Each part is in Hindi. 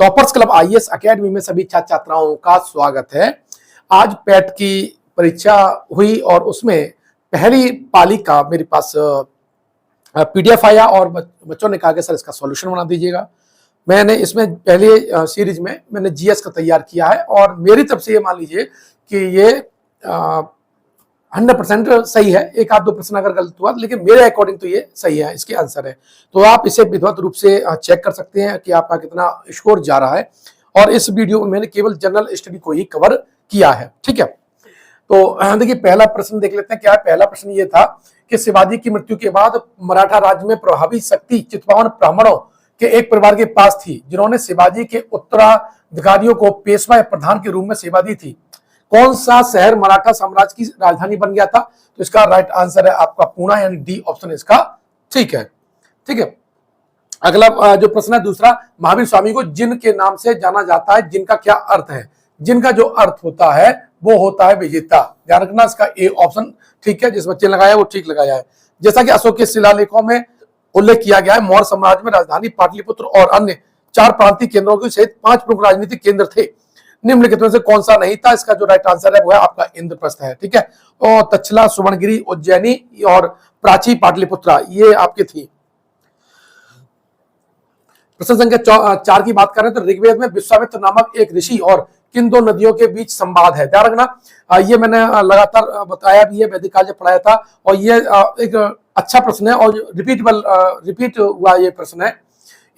टॉपर्स क्लब आईएएस एकेडमी में सभी छात्र छात्राओं का स्वागत है। आज पैट की परीक्षा हुई और उसमें पहली पाली का मेरे पास पीडीएफ आया और बच्चों ने कहा कि सर इसका सॉल्यूशन बना दीजिएगा। मैंने इसमें पहले सीरीज में मैंने जीएस का तैयार किया है और मेरी तरफ से ये मान लीजिए कि ये 100% सही है। एक आध दो प्रश्न अगर गलत हुआ लेकिन मेरे अकॉर्डिंग तो ये सही है, इसके आंसर है। तो आप इसे विधिवत रूप से चेक कर सकते हैं कि आपका कितना स्कोर जा रहा है। और इस वीडियो में मैंने केवल जनरल स्टडी को ही कवर किया है, ठीक है। तो देखिए पहला प्रश्न देख लेते हैं क्या है। पहला प्रश्न ये था कि शिवाजी की मृत्यु के बाद मराठा राज्य में प्रभावी शक्ति चित्पावन ब्राह्मणों के एक परिवार के पास थी, जिन्होंने शिवाजी के उत्तराधिकारियों को पेशवा या प्रधान के रूप में सेवा दी थी। कौन सा शहर मराठा साम्राज्य की राजधानी बन गया था? तो इसका राइट आंसर है आपका पूना, यानी डी ऑप्शन इसका ठीक है, ठीक है। अगला जो प्रश्न है दूसरा, महावीर स्वामी को जिन के नाम से जाना जाता है, जिनका क्या अर्थ है? जिनका जो अर्थ होता है वो होता है विजेता। ध्यान रखना, इसका ए ऑप्शन ठीक है, जिस बच्चे ने लगाया वो ठीक लगाया है। जैसा कि अशोक के शिलालेखों में उल्लेख किया गया है, मौर्य साम्राज्य में राजधानी पाटलिपुत्र और अन्य 4 प्रांतीय केंद्रों के सहित 5 प्रमुख राजनीतिक केंद्र थे। निम्नलिखित में से कौन सा नहीं था? इसका जो राइट आंसर है वो है आपका इंद्रप्रस्थ है, ठीक है। और तक्षशिला, सुवर्णगिरी, उज्जैनी और प्राची, पाटलिपुत्रा ये आपके थी। प्रश्न संख्या 4 की बात करें तो ऋग्वेद में विश्वामित्र नामक एक ऋषि और किन दो नदियों के बीच संवाद है? ध्यान रखना, ये मैंने लगातार बताया भी है, वैदिक काल में पढ़ाया था और ये एक अच्छा प्रश्न है और रिपीट हुआ ये प्रश्न है।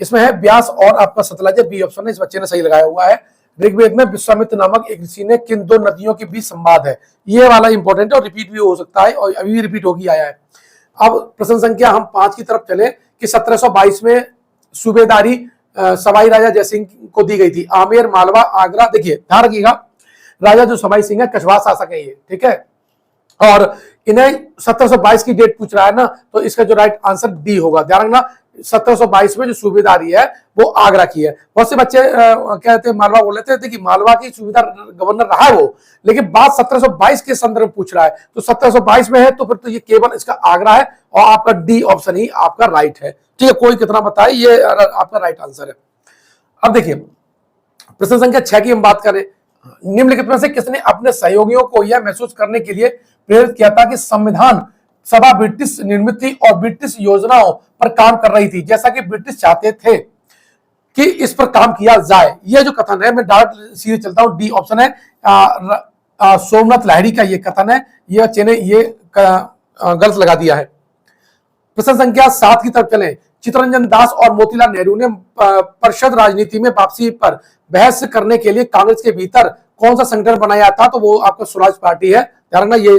इसमें है व्यास और आपका सतलज, बी ऑप्शन है, इस बच्चे ने सही लगाया हुआ है। ऋग्वेद में विश्वामित्र नामक एक ऋषि ने किन दो नदियों के बीच संवाद है? ये वाला इंपॉर्टेंट है और रिपीट भी हो सकता है और अभी भी रिपीट होगी आया है। अब प्रश्न संख्या हम 5 की तरफ चले कि 1722 में सूबेदारी सवाई राजा जयसिंह को दी गई थी। आमेर, मालवा, आगरा। देखिए ध्यान रखिएगा, राजा जो सवाई सिंह है कछवाहा शासक है ये, ठीक है। और इन्हें 1722 की डेट पूछ रहा है ना, तो इसका जो राइट आंसर डी होगा। ध्यान रखना, 1722 में जो सूबेदारी है वो आगरा की है। बहुत से बच्चे कहते हैं मालवा बोल लेते थे कि मालवा की सूबेदार गवर्नर रहा है वो, लेकिन बात 1722 के संदर्भ में पूछ रहा है, तो 1722 में है तो फिर तो ये केवल इसका आगरा है और आपका डी ऑप्शन ही आपका राइट है, ठीक है। कोई कितना बताए, ये आपका राइट आंसर है। अब देखिए प्रश्न संख्या 6 की हम बात करें, निम्नलिखित में से किसने अपने सहयोगियों को यह महसूस करने के लिए प्रेरित किया था कि संविधान सभा ब्रिटिश निर्मित थी और ब्रिटिश योजनाओं पर काम कर रही थी, जैसा कि ब्रिटिश चाहते थे कि इस पर काम किया जाए? यह जो कथन है, मैं डायरेक्ट सीधे चलता हूं, डी ऑप्शन है, सोमनाथ लाहिड़ी का ये कथन है। ये बच्चे ने ये गलत लगा दिया है। प्रश्न संख्या 7 की तरफ चलें। चित्तरंजन दास और मोतीलाल नेहरू ने परिषद राजनीति में वापसी पर बहस करने के लिए कांग्रेस के भीतर कौन सा संगठन बनाया था? तो वो आपका स्वराज पार्टी है। ध्यान रखना, ये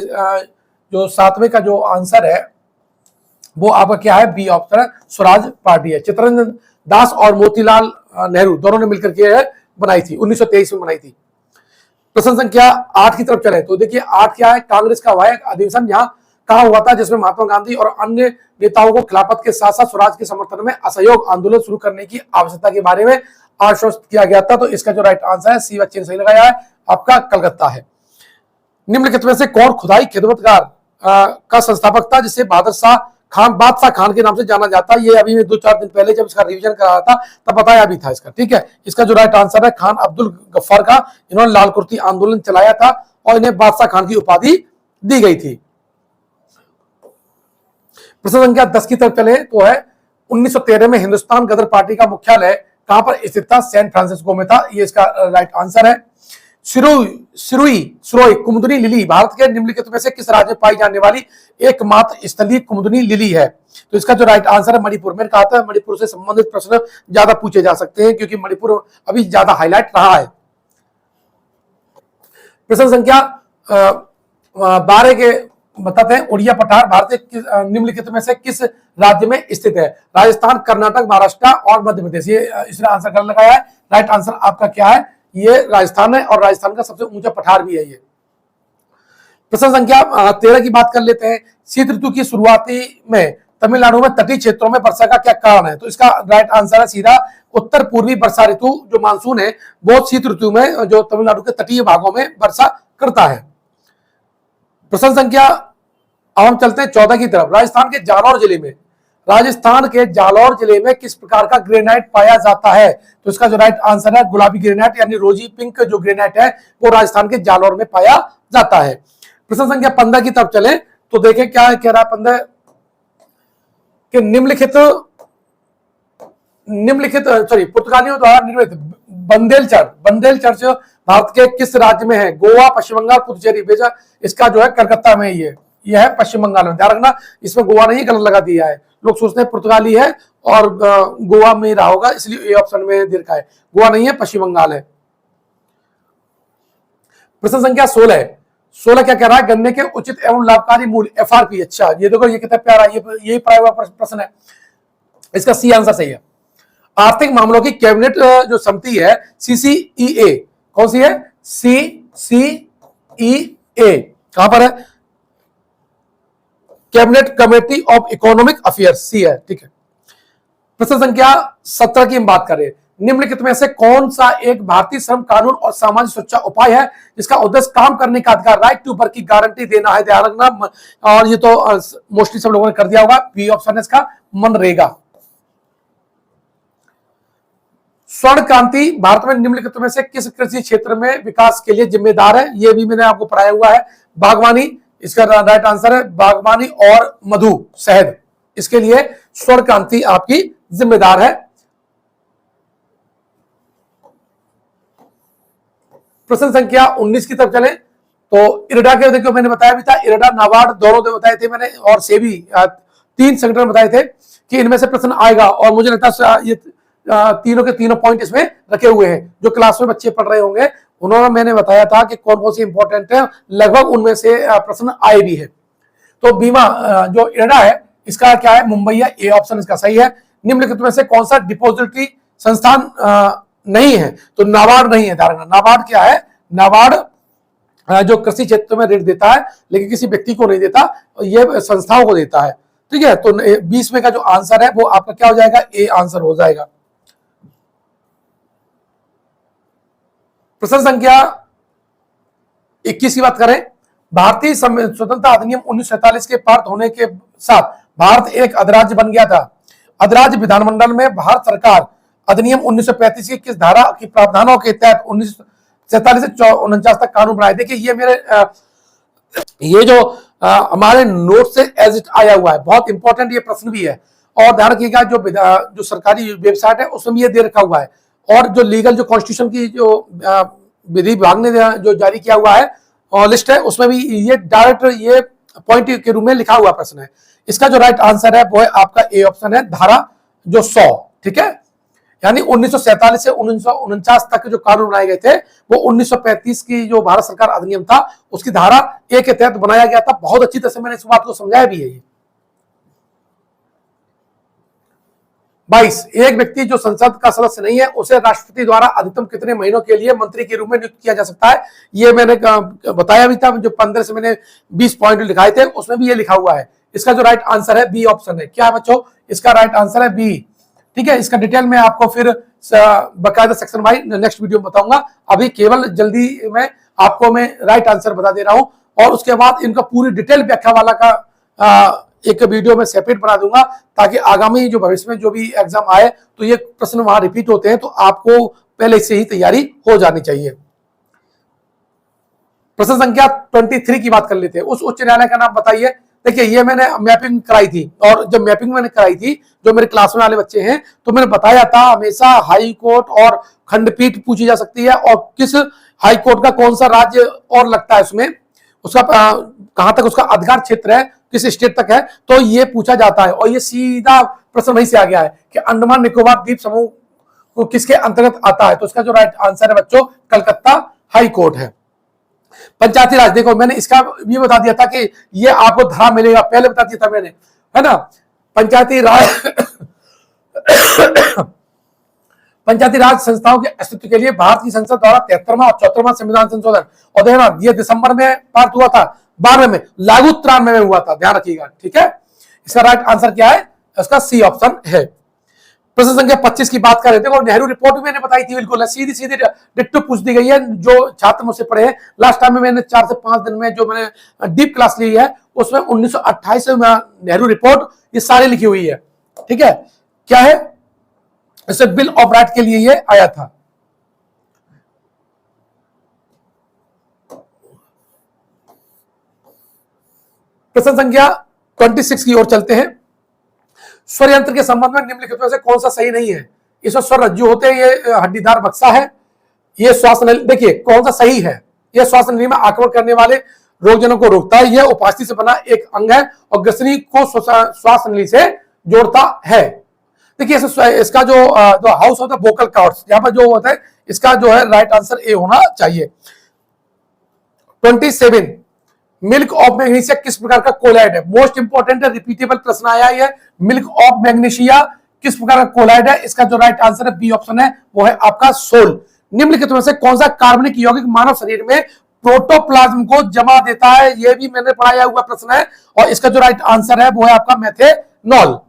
जो 7वें का जो आंसर है वो आपका क्या है? बी ऑप्शन है, स्वराज पार्टी है। चित्तरंजन दास और मोतीलाल नेहरू दोनों ने मिलकर के बनाई थी, 1923 में बनाई थी। प्रश्न संख्या 8 की तरफ चले तो देखिए 8 क्या है? कांग्रेस का वायक अधिवेशन यहाँ कहा हुआ था, जिसमें महात्मा गांधी और अन्य नेताओं को खिलाफत के साथ साथ स्वराज के समर्थन में असहयोग आंदोलन शुरू करने की आवश्यकता के बारे में आश्वस्त किया गया था। तो इसका जो राइट आंसर है, सी बच्चे ने सही लगाया है, आपका कलकत्ता है। निम्नलिखित में से कौन खुदाई खिदमतगार का संस्थापक था, जिसे बादशाह खान के नाम से जाना जाता है? ये अभी 2-4 दिन पहले जब इसका रिवीजन कराया था तब बताया भी था इसका, ठीक है। इसका जो राइट आंसर है खान अब्दुल गफ्फार का, इन्होंने लाल कुर्ती आंदोलन चलाया था और इन्हें बादशाह खान की उपाधि दी गई थी। प्रश्न संख्या 10 की तरफ चले तो है 1913 में हिंदुस्तान गदर पार्टी का मुख्यालय कहां पर स्थित था? सैन फ्रांसिस्को में था, ये इसका राइट आंसर है। सिरोई कुमुदनी लिली भारत के निम्नलिखित में से किस राज्य में पाई जाने वाली एकमात्र स्थलीय कुमुदनी लिली है? तो इसका जो राइट आंसर है मणिपुर। मैंने कहा था मणिपुर से संबंधित प्रश्न ज्यादा पूछे जा सकते हैं क्योंकि मणिपुर अभी ज्यादा हाईलाइट रहा है। प्रश्न संख्या 12 के बताते हैं, उड़िया पठार भारत के निम्नलिखित में से किस राज्य में स्थित है? राजस्थान, कर्नाटक, महाराष्ट्र और मध्य प्रदेश। ये इसने आंसर गलत लगाया है। राइट आंसर आपका क्या है? ये राजस्थान है और राजस्थान का सबसे ऊंचा पठार भी है ये। प्रश्न संख्या 13 की बात कर लेते हैं। शीत ऋतु की शुरुआती में तमिलनाडु में तटीय क्षेत्रों में वर्षा का क्या कारण है? तो इसका राइट आंसर है सीधा उत्तर पूर्वी वर्षा ऋतु जो मानसून है वो शीत ऋतु में जो तमिलनाडु के तटीय भागों में वर्षा करता है। प्रश्न संख्या अब हम चलते हैं 14 की तरफ। राजस्थान के जालौर जिले में राजस्थान के जालौर जिले में किस प्रकार का ग्रेनाइट पाया जाता है? तो इसका जो राइट आंसर है गुलाबी ग्रेनाइट यानी रोजी पिंक जो ग्रेनाइट है वो राजस्थान के जालौर में पाया जाता है। प्रश्न संख्या 15 की तरफ चले तो देखें क्या कह रहा है 15 कि पुर्तगालियों द्वारा निर्मित बंदेल चर्च भारत के किस राज्य में है? गोवा, पश्चिम बंगाल, पुदुचेरी। बेजा इसका जो है कलकत्ता में ये है पश्चिम बंगाल में। ध्यान रखना इसमें गोवा नहीं गलत लगा दिया है, लोग सोचते हैं पुर्तगाली है और गोवा में रहा होगा इसलिए ए ऑप्शन में दे रखा है। गोवा नहीं है, पश्चिम बंगाल है। प्रश्न संख्या 16 क्या कह रहा है? गन्ने के उचित एवं लाभकारी मूल्य FRP। अच्छा ये देखो ये कितना प्यारा यही पढ़ा हुआ प्रश्न है, इसका सी आंसर सही है। आर्थिक मामलों की कैबिनेट जो समिति है CCEA, कौन सी है? CCEA कहां पर है? Cabinet committee of economic affairs, C है, ठीक है। प्रश्न संख्या 17 की हम बात करें, निम्नलिखित में से कौन सा एक भारतीय श्रम कानून और सामाजिक सुरक्षा उपाय है जिसका उद्देश्य काम करने का अधिकार, राइट टू वर्क की गारंटी देना है? ध्यान रखना, और ये तो मोस्टली सब लोगों ने कर दिया होगा, बी ऑप्शन है इसका, मनरेगा। स्वर्ण क्रांति भारत में निम्नलिखित में से किस कृषि क्षेत्र में विकास के लिए जिम्मेदार है? ये भी मैंने आपको पढ़ाया हुआ है। बागवानी इसका राइट आंसर है, बागवानी और मधु शहद, इसके लिए स्वर्ण क्रांति आपकी जिम्मेदार है। प्रश्न संख्या 19 की तरफ चले तो इरडा के देखो मैंने बताया भी था, इरडा नाबार्ड दोनों बताए थे मैंने, और सेबी 3 संगठन बताए थे कि इनमें से प्रश्न आएगा, और मुझे लगता है ये तीनों के तीनों पॉइंट इसमें रखे हुए हैं। जो क्लास में बच्चे पढ़ रहे होंगे उन्होंने मैंने बताया था कि कौन कौन सी इंपॉर्टेंट है, लगभग उनमें से प्रश्न आए भी है। तो बीमा जो इरडा है इसका क्या है? मुंबईया, ए ऑप्शन इसका सही है। निम्नलिखित में से कौन सा डिपॉजिटरी संस्थान नहीं है? तो नाबार्ड नहीं है। धारणा नाबार्ड क्या है? नाबार्ड जो कृषि क्षेत्र में ऋण देता है लेकिन किसी व्यक्ति को नहीं देता, ये संस्थाओं को देता है, ठीक है। तो 20 में का जो आंसर है वो आपका क्या हो जाएगा? ए आंसर हो जाएगा। प्रश्न संख्या 21 की बात करें, भारतीय स्वतंत्रता अधिनियम 1947 के पारित होने के साथ भारत एक अधिराज्य बन गया था। अधिराज्य विधानमंडल में भारत सरकार अधिनियम 1935 की किस धारा की प्रावधानों के तहत 1947 से 49 तक कानून बनाए? देखिए ये मेरे ये जो हमारे नोट से एज इट आया हुआ है, बहुत इंपॉर्टेंट ये प्रश्न भी है, और ध्यान रखिएगा जो सरकारी वेबसाइट है उसमें भी ये दे रखा हुआ है, और जो लीगल जो कॉन्स्टिट्यूशन की जो विधि विभाग ने जो जारी किया हुआ है और लिस्ट है उसमें भी ये डायरेक्ट ये पॉइंट के रूप में लिखा हुआ प्रश्न है। इसका जो राइट आंसर है वो है आपका ए ऑप्शन है, धारा जो 100, ठीक है। यानी 1947 से 1949 तक जो कानून बनाए गए थे वो 1935 की जो भारत सरकार अधिनियम था उसकी धारा 1 के तहत बनाया गया था। बहुत अच्छी तरह से मैंने इस बात को समझाया भी है। 22, एक व्यक्ति जो संसद का सदस्य नहीं है उसे राष्ट्रपति द्वारा अधिकतम कितने महीनों के लिए मंत्री के रूप में नियुक्त किया जा सकता है? ये मैंने बताया भी था, जो 15 से मैंने 20 पॉइंट लिखाए थे उसमें भी ये लिखा हुआ है। इसका जो राइट आंसर है बी ऑप्शन है। क्या बच्चों? इसका राइट आंसर है बी, ठीक है। इसका डिटेल में आपको फिर बकायदा सेक्शन वाइज नेक्स्ट वीडियो में बताऊंगा। अभी केवल जल्दी में आपको मैं राइट आंसर बता दे रहा हूं, और उसके बाद इनका पूरी डिटेल व्याख्या वाला का एक वीडियो में सेपरेट बना दूंगा, ताकि आगामी जो भविष्य में जो भी एग्जाम आए तो ये प्रश्न वहां रिपीट होते हैं तो आपको पहले से ही तैयारी हो जानी चाहिए। प्रश्न संख्या 23 की बात कर लेते हैं। उस उच्च न्यायालय का नाम बताइए। देखिए ये मैंने मैपिंग कराई थी, और जब मैपिंग मैंने कराई थी जो मेरे क्लास में वाले बच्चे हैं तो मैंने बताया था हमेशा हाई कोर्ट और खंडपीठ पूछी जा सकती है, और किस हाई कोर्ट का कौन सा राज्य और लगता है उसमें, उसका कहां तक उसका अधिकार क्षेत्र है, किस स्टेट तक है, तो ये पूछा जाता है। और ये सीधा प्रश्न वहीं से आ गया है कि अंडमान निकोबार द्वीप समूह को किसके अंतर्गत आता है? तो इसका जो राइट आंसर है बच्चों कलकत्ता हाई कोर्ट है। पंचायती राज, देखो मैंने इसका ये बता दिया था कि ये आपको धारा मिलेगा, पहले बता दिया था मैंने, है ना। पंचायती राज संस्थाओं के अस्तित्व के लिए भारत की संसद द्वारा 73वां और 74वां संविधान संशोधन, और देखना ये दिसंबर में पारित हुआ था, 12 में लागू 93 में हुआ था, ध्यान रखिएगा, ठीक है। इसका राइट आंसर क्या है? इसका सी ऑप्शन है। प्रश्न संख्या 25 की बात करें, देखो नेहरू रिपोर्ट भी मैंने बताई थी, बिल्कुल सीधी सीधी डिट्टो पूछ दी गई है। जो छात्र मुझसे पढ़े हैं लास्ट टाइम में मैंने 4 से 5 दिन में जो मैंने डीप क्लास ली है उसमें 1928 में नेहरू रिपोर्ट ये सारी लिखी हुई है। ठीक है, क्या है, इसे बिल ऑफ राइट के लिए ये आया था। प्रश्न संख्या 26 की ओर चलते हैं। स्वर यंत्र के संबंध में निम्नलिखित में से कौन सा सही नहीं है? इसमें स्वर रज्जु होते हैं, ये हड्डीदार बक्सा है, ये श्वास नली, देखिए कौन सा सही है, यह श्वास नली में आक्रमण करने वाले रोगजनों को रोकता है, यह उपास्थि से बना एक अंग है और ग्रसनी को श्वास नली से जोड़ता है। देखिए इसका जो हाउस होता है वोकल कॉर्ड्स, यहां पर जो होता है इसका जो है राइट आंसर ए होना चाहिए। 27 मिल्क ऑफ मैग्नीशिया किस प्रकार का कोलाइड है? मोस्ट इंपोर्टेंट है, रिपीटेबल प्रश्न आया है। मिल्क ऑफ मैग्नीशिया किस प्रकार का कोलाइड है? इसका जो राइट आंसर है बी ऑप्शन है, वो है आपका सोल। निम्नलिखित में से कौन सा कार्बनिक यौगिक मानव शरीर में प्रोटोप्लाज्म को जमा देता है? यह भी मैंने पढ़ाया हुआ प्रश्न है और इसका जो राइट आंसर है वो है आपका मेथेनॉल।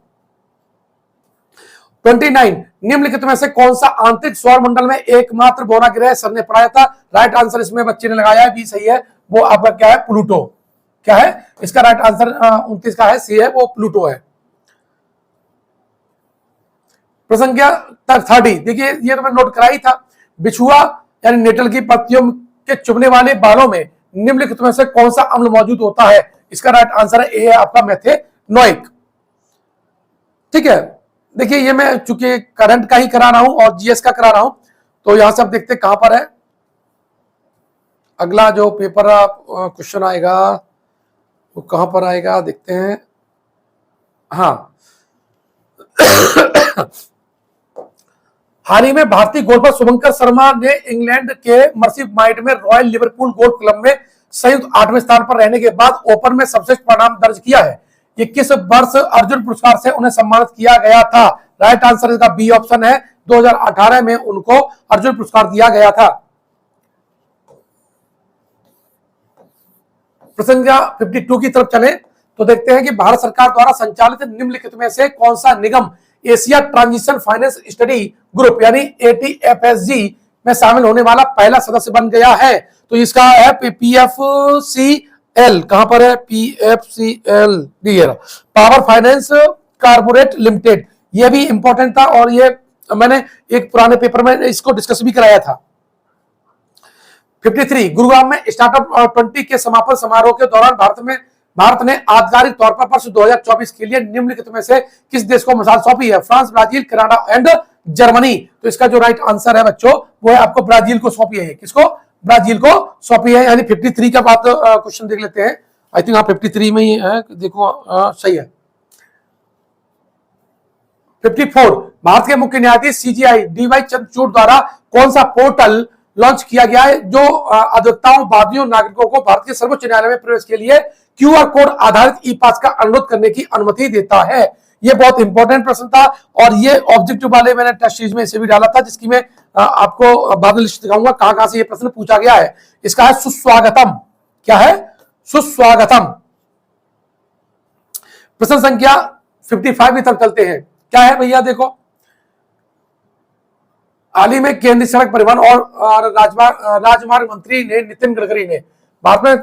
29 निम्नलिखित में से कौन सा आंतरिक सौर मंडल में एकमात्र बोरा ग्रह? सर ने पढ़ाया था, राइट आंसर इसमें बच्चे ने लगाया है, बी सही है, वो आपका क्या है, प्लूटो। क्या है इसका राइट आंसर? 29 का है, सी है, वो प्लूटो है। प्रश्न संख्या 30, देखिए ये तो मैंने नोट कराई था। बिछुआ यानी नेटल की पत्तियों के चुभने वाले बालों में निम्नलिखित में से कौन सा अम्ल मौजूद होता है? इसका राइट आंसर है ए है आपका मेथेनोइक। ठीक है, देखिए ये मैं चूंकि करंट का ही करा रहा हूं और जीएस का करा रहा हूं, तो यहां से आप देखते हैं कहां पर है अगला जो पेपर क्वेश्चन आएगा वो कहां पर आएगा, देखते हैं। हाँ हाल ही में भारतीय गोल्फर शुभंकर शर्मा ने इंग्लैंड के मर्सीसाइड में रॉयल लिवरपूल गोल्फ क्लब में संयुक्त 8वें स्थान पर रहने के बाद ओपन में सर्वश्रेष्ठ परिणाम दर्ज किया है। ये किस वर्ष अर्जुन पुरस्कार से उन्हें सम्मानित किया गया था? राइट आंसर इसका बी ऑप्शन है, 2018 में उनको अर्जुन पुरस्कार दिया गया था। प्रश्न संख्या 52 की तरफ चले तो देखते हैं कि भारत सरकार द्वारा संचालित निम्नलिखित में से कौन सा निगम Asia transition finance study group यानी ATFSG में शामिल होने वाला पहला सदस्य बन गया है? तो इसका है PFCL। कहां पर है PFCL? Power finance corporate limited. यह भी इंपॉर्टेंट था और ये मैंने एक पुराने पेपर में इसको डिस्कस भी कराया था। 53 गुरुग्राम में स्टार्टअप 20 के समापन समारोह के दौरान भारत ने आधिकारिक तौर पर वर्ष 2024 के लिए निम्नलिखित में से किस देश को मिसाल सौंपी है? France, Brazil, Canada and Germany. तो इसका जो राइट आंसर है बच्चों वो है आपको ब्राजील को सौंपी है। किसको? ब्राजील को सौंपी है। यानी 53 का बात क्वेश्चन देख लेते हैं। आई थिंक 53 में ही है, देखो सही है। 54 भारत के मुख्य न्यायाधीश CJI DY चंद्रचूड़ द्वारा कौन सा पोर्टल लॉन्च किया गया है जो अधिवक्ताओं, वादियों, नागरिकों को भारत के सर्वोच्च न्यायालय में प्रवेश के लिए QR कोड आधारित ई पास का अनुरोध करने की अनुमति देता है? यह बहुत इंपॉर्टेंट प्रश्न था और ये ऑब्जेक्टिव वाले मैंने टेस्ट सीरीज में इसे भी डाला था, जिसकी मैं आपको बाद में लिस्ट दिखाऊंगा कहां से यह प्रश्न पूछा गया है। इसका है सुस्वागतम। क्या है? सुस्वागतम। प्रश्न संख्या 55 की तरफ चलते हैं। क्या है भैया, देखो हाल ही में केंद्रीय सड़क परिवहन और राजमार्ग मंत्री ने नितिन गडकरी ने भारत में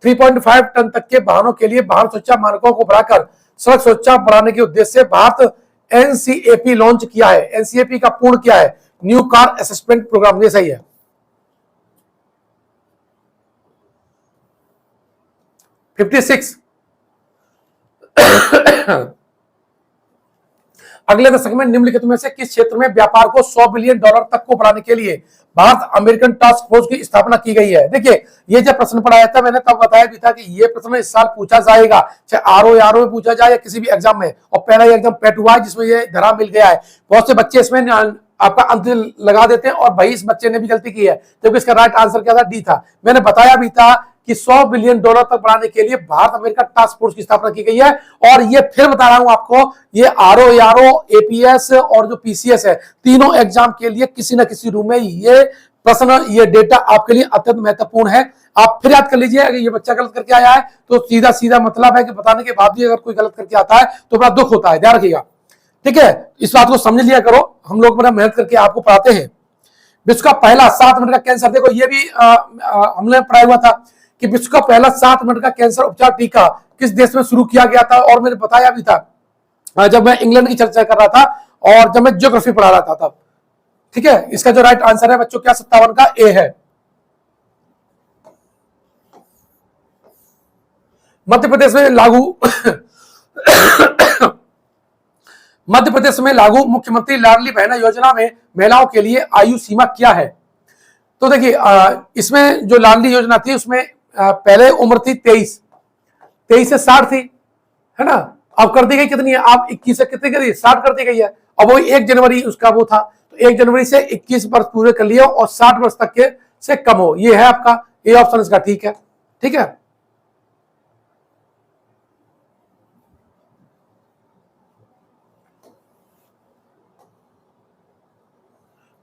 3.5 टन तक के वाहनों के लिए वाहन सुरक्षा मानकों को बढ़ाकर सड़क सुरक्षा बढ़ाने के उद्देश्य से भारत NCAP लॉन्च किया है। NCAP का पूर्ण क्या है? New car assessment programme. ये सही है। $56 अगले दशक में निम्नलिखित में से किस क्षेत्र में व्यापार को $100 बिलियन तक को बढ़ाने के लिए भारत अमेरिकन टास्क फोर्स की स्थापना की गई है? देखिए ये जब प्रश्न पढ़ाया था मैंने तब बताया भी था कि ये प्रश्न इस साल पूछा जाएगा, चाहे RO में पूछा जाए या किसी भी एग्जाम में। और पहला एग्जाम पेट हुआ है जिसमें ये धरा मिल गया है। बहुत से बच्चे इसमें आपका अंत लगा देते हैं और भाई इस बच्चे ने भी गलती की है, क्योंकि इसका राइट आंसर क्या था? डी था। मैंने बताया भी था कि $100 बिलियन तक बढ़ाने के लिए भारत अमेरिका टास्क फोर्स की स्थापना की गई है। और ये फिर बता रहा हूं आपको, ये RO, APS और जो PCS है, तीनों एग्जाम के लिए किसी ना किसी रूम में ये प्रश्न, ये डेटा आपके लिए अत्यंत महत्वपूर्ण है। आप फिर याद कर लीजिए, अगर ये बच्चा गलत करके आया है तो सीधा सीधा मतलब है कि बताने के बाद भी अगर कोई गलत करके आता है तो बड़ा दुख होता है, ध्यान रखिएगा। ठीक है, इस बात को समझ लिया करो। हम लोग बड़ा मेहनत करके आपको पढ़ाते हैं। विश्व का पहला 7 मिनट का कैंसर, देखो ये भी हमने पढ़ाया हुआ था कि विश्व का पहला 7 मिनट का कैंसर उपचार टीका किस देश में शुरू किया गया था, और मैंने बताया भी था जब मैं इंग्लैंड की चर्चा कर रहा था और जब मैं ज्योग्राफी पढ़ा रहा था तब। ठीक है, इसका जो राइट आंसर है बच्चों क्या 57 का ए है। मध्य प्रदेश में लागू मध्य प्रदेश में लागू मुख्यमंत्री लाडली बहना योजना में महिलाओं के लिए आयु सीमा क्या है? तो देखिए इसमें जो लाडली योजना थी उसमें पहले उम्र थी 23 से 60 थी, है ना। अब कर दी गई कितनी है, आप 21 से कितनी करी 60 कर दी गई है। अब वो 1 जनवरी उसका वो था, तो 1 जनवरी से 21 वर्ष पूरे कर लिया और 60 वर्ष तक के से कम हो, ये है आपका ए ऑप्शन इसका ठीक है। ठीक है,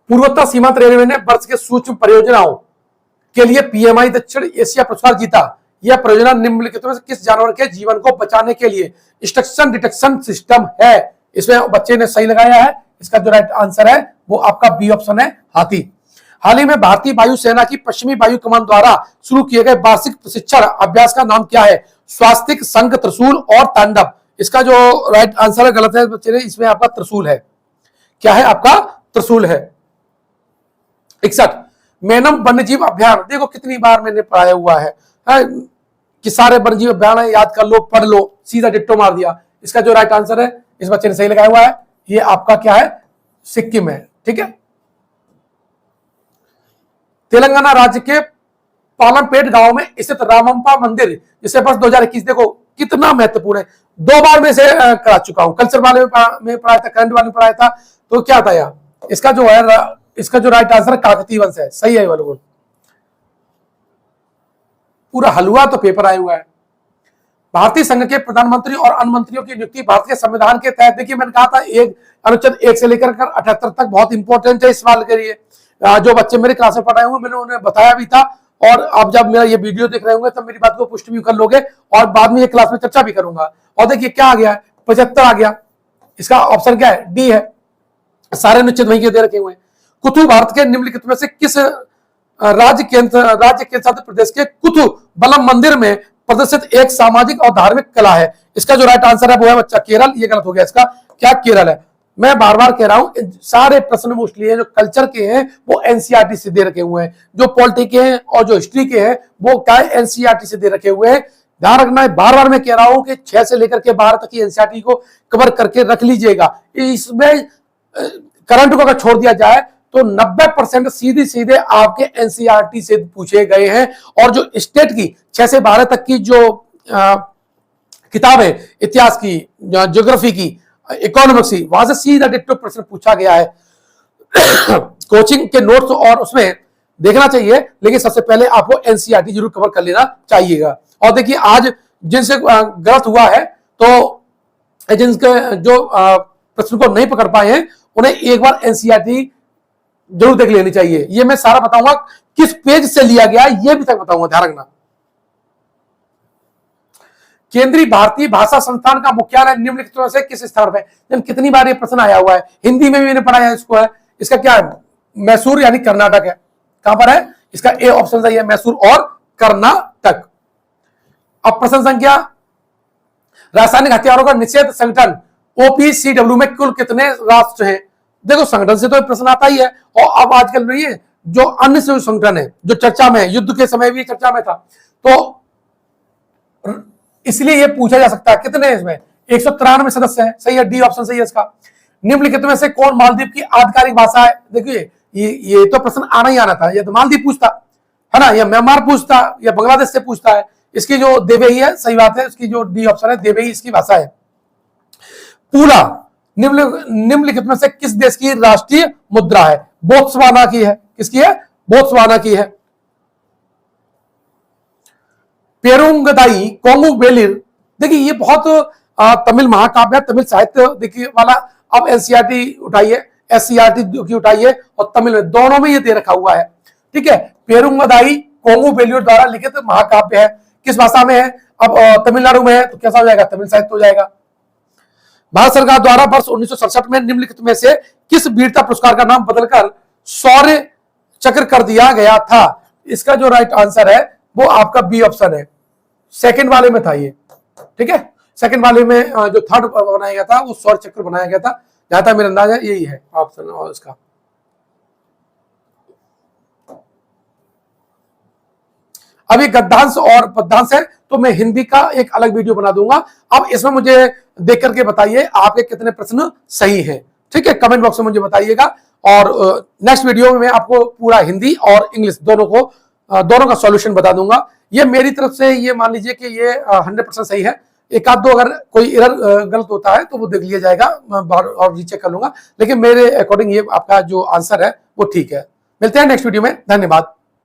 पूर्वोत्तर सीमांत रेलवे ने वर्ष के सूक्ष्म परियोजनाओं के लिए पीएमआई दक्षिण एशिया पुरस्कार जीता। यह परियोजना निम्नलिखित में से किस जानवर के जीवन को बचाने के लिए इंस्ट्रक्शन डिटेक्शन सिस्टम है? इसमें बच्चे ने सही लगाया है, इसका जो राइट आंसर है वो आपका बी ऑप्शन है, हाथी। हाल ही में भारतीय वायुसेना की पश्चिमी वायु कमान द्वारा शुरू किए गए वार्षिक प्रशिक्षण अभ्यास का नाम क्या है? स्वास्तिक, संघ, त्रिशूल और तांडव। इसका जो राइट आंसर है गलत है बच्चे ने, इसमें आपका त्रिशूल है। क्या है आपका? त्रिशूल है। 61 मेनम वन्यजीव अभ्यारण, देखो कितनी बार मैंने पढ़ाया हुआ है कि सारे वन्यजीव अभ्यारण है, याद कर लो, पढ़ लो, सीधा डिट्टो मार दिया। इसका जो राइट आंसर है इस बच्चे ने सही लगाया हुआ है, ये आपका क्या है? सिक्किम है। ठीक है, तेलंगाना राज्य के पालमपेट गांव में स्थित रामप्पा मंदिर, जिसे वर्ष 2021, देखो कितना महत्वपूर्ण है, 2 बार में से करा चुका हूं, कल्चर वाले में पढ़ाया था, करंट वाले में पढ़ाया था, तो क्या था यार इसका जो है, इसका जो राइट आंसर काकतीय वंश है, सही है बिल्कुल। पूरा हलवा तो पेपर आया हुआ है। भारतीय संघ के प्रधानमंत्री और अन्य मंत्रियों की नियुक्ति भारतीय संविधान के तहत, देखिए मैंने कहा था एक अनुच्छेद 1 से लेकर 78 तक बहुत इंपॉर्टेंट है इस सवाल के लिए। जो बच्चे मेरे क्लास में पढ़ाए हुए मैंने उन्हें बताया भी था, और आप जब मेरा ये वीडियो देख रहे होंगे तब मेरी बात को पुष्टि भी कर लोगे, और बाद में ये क्लास में चर्चा भी करूंगा। और देखिए क्या आ गया, 75 आ गया, इसका ऑप्शन क्या है? डी है, सारे अनुच्छेद वहीं के दे रखे हुए हैं। कुथु भारत के निम्नलिखित में से किस राज्य केंद्र शासित प्रदेश के कुथु बलम मंदिर में प्रदर्शित एक सामाजिक और धार्मिक कला है? इसका जो राइट आंसर है वो है बच्चा केरल, ये गलत हो गया, इसका क्या केरल है। मैं बार बार कह रहा हूं सारे प्रश्न मोस्टली है जो कल्चर के हैं वो एनसीईआरटी से दे रखे हुए हैं, जो पॉलिटी के हैं और जो हिस्ट्री के हैं वो क्या है एनसीईआरटी से दे रखे हुए हैं। ध्यान रखना है, बार बार मैं कह रहा हूं कि 6 से लेकर के 12 तक की एनसीईआरटी को कवर करके रख लीजिएगा। इसमें करंट को अगर छोड़ दिया जाए तो 90% सीधे आपके एनसीईआरटी से पूछे गए हैं, और जो स्टेट की 6 से 12 तक की जो किताब है, इतिहास की, ज्योग्राफी की, इकोनॉमिक्स की, वहां से सीधा डिट्टो प्रश्न पूछा गया है। कोचिंग के नोट्स और उसमें देखना चाहिए, लेकिन सबसे पहले आपको एनसीईआरटी जरूर कवर कर लेना चाहिएगा। और देखिए आज जिनसे गलत हुआ है, तो जिनके जो प्रश्न को नहीं पकड़ पाए हैं उन्हें एक बार एनसीईआरटी जरूर देख लेनी चाहिए। ये मैं सारा बताऊंगा किस पेज से लिया गया ये भी तक बताऊंगा, ध्यान रखना। केंद्रीय भारतीय भाषा संस्थान का मुख्यालय निम्नलिखित में से किस स्थान पर? कितनी बार ये प्रश्न आया हुआ है, हिंदी में भी मैंने पढ़ाया इसको है। इसका क्या है? मैसूर यानी कर्नाटक है। कहां पर है? इसका ए ऑप्शन सही है, मैसूर और कर्नाटक। अब प्रश्न संख्या, रासायनिक हथियारों का निषेध संगठन ओपीसीडब्ल्यू में कुल कितने राष्ट्र हैं? देखो संगठन से तो प्रश्न आता ही है, और अब आजकल में ये जो अन्य संगठन है जो चर्चा में है, युद्ध के समय भी चर्चा में था, तो इसलिए ये पूछा जा सकता है कितने इसमें 193 सदस्य हैं। सही है, डी ऑप्शन सही है इसका। निम्नलिखित में से कौन मालदीव की आधिकारिक भाषा है? देखिए ये तो प्रश्न आना ही आना था, ये तो मालदीव पूछता है ना, या म्यांमार पूछता, या बांग्लादेश से पूछता है। इसकी जो देवई है, सही बात है, इसकी जो डी ऑप्शन है देवई इसकी भाषा है। पूरा निम्नलिखित में से किस देश की राष्ट्रीय मुद्रा है? बोत्सवाना की है। किसकी है? बोत्सवाना की है। पेरुंगदाई कोंगू बेलिर, देखिए ये बहुत तमिल महाकाव्य, तमिल साहित्य देखिए वाला। अब एनसीईआरटी उठाइए, एससीईआरटी की उठाइए, और तमिल में दोनों में ये दे रखा हुआ है। ठीक है, पेरुंगदाई कोंगू बेलिर द्वारा लिखित महाकाव्य है। किस भाषा में है? अब तमिलनाडु में है तो कैसा हो जाएगा? तमिल साहित्य हो जाएगा। भारत सरकार द्वारा वर्ष 1967 में निम्नलिखित में से किस वीरता पुरस्कार का नाम बदलकर शौर्य चक्र कर दिया गया था? इसका जो राइट आंसर है वो आपका बी ऑप्शन है, सेकंड वाले में था ये। ठीक है, सेकंड वाले में जो थर्ड बनाया गया था वो सौर चक्र बनाया गया था, जहां तक मेरा अंदाजा यही है ऑप्शन और इसका। अब ये गद्यांश और पद्यांश है, तो मैं हिंदी का एक अलग वीडियो बना दूंगा। अब इसमें मुझे देख करके बताइए आपके कितने प्रश्न सही हैं, ठीक है, कमेंट बॉक्स में मुझे बताइएगा। और नेक्स्ट वीडियो में मैं आपको पूरा हिंदी और इंग्लिश दोनों का सॉल्यूशन बता दूंगा। ये मेरी तरफ से ये मान लीजिए कि ये 100% सही है। एक आध दो अगर कोई एरर गलत होता है तो वो देख लिया जाएगा, मैं बार और रीचेक कर लूंगा, लेकिन मेरे अकॉर्डिंग ये आपका जो आंसर है वो ठीक है। मिलते हैं नेक्स्ट वीडियो में, धन्यवाद।